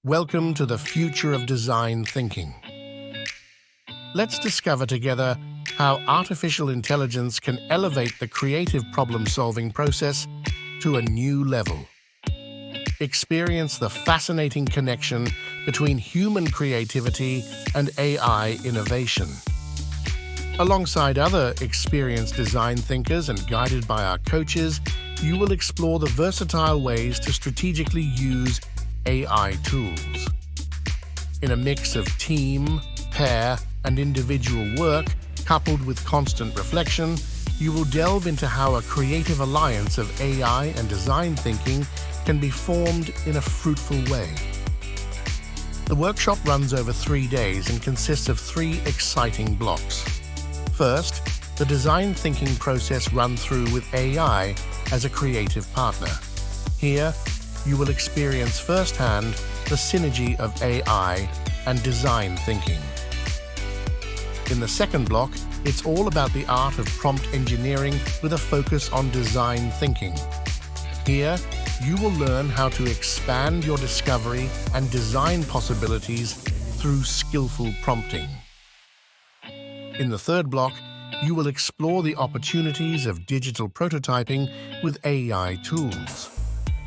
Welcome to the future of design thinking. Let's discover together how artificial intelligence can elevate the creative problem-solving process to a new level. Experience the fascinating connection between human creativity and AI innovation. Alongside other experienced design thinkers and guided by our coaches, you will explore the versatile ways to strategically use AI tools. In a mix of team, pair, and individual work, coupled with constant reflection, you will delve into how a creative alliance of AI and design thinking can be formed in a fruitful way. The workshop runs over 3 days and consists of 3 exciting blocks. First, the design thinking process run through with AI as a creative partner. Here, you will experience firsthand the synergy of AI and design thinking. In the second block, it's all about the art of prompt engineering with a focus on design thinking. Here, you will learn how to expand your discovery and design possibilities through skillful prompting. In the third block, you will explore the opportunities of digital prototyping with AI tools.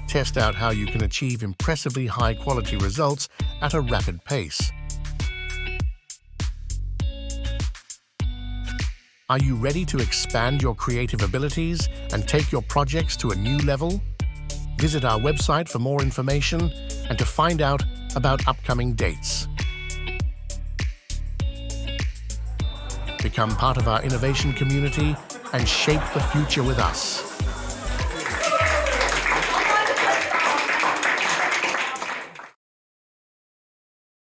Test out how you can achieve impressively high-quality results at a rapid pace. Are you ready to expand your creative abilities and take your projects to a new level? Visit our website for more information and to find out about upcoming dates. Become part of our innovation community and shape the future with us.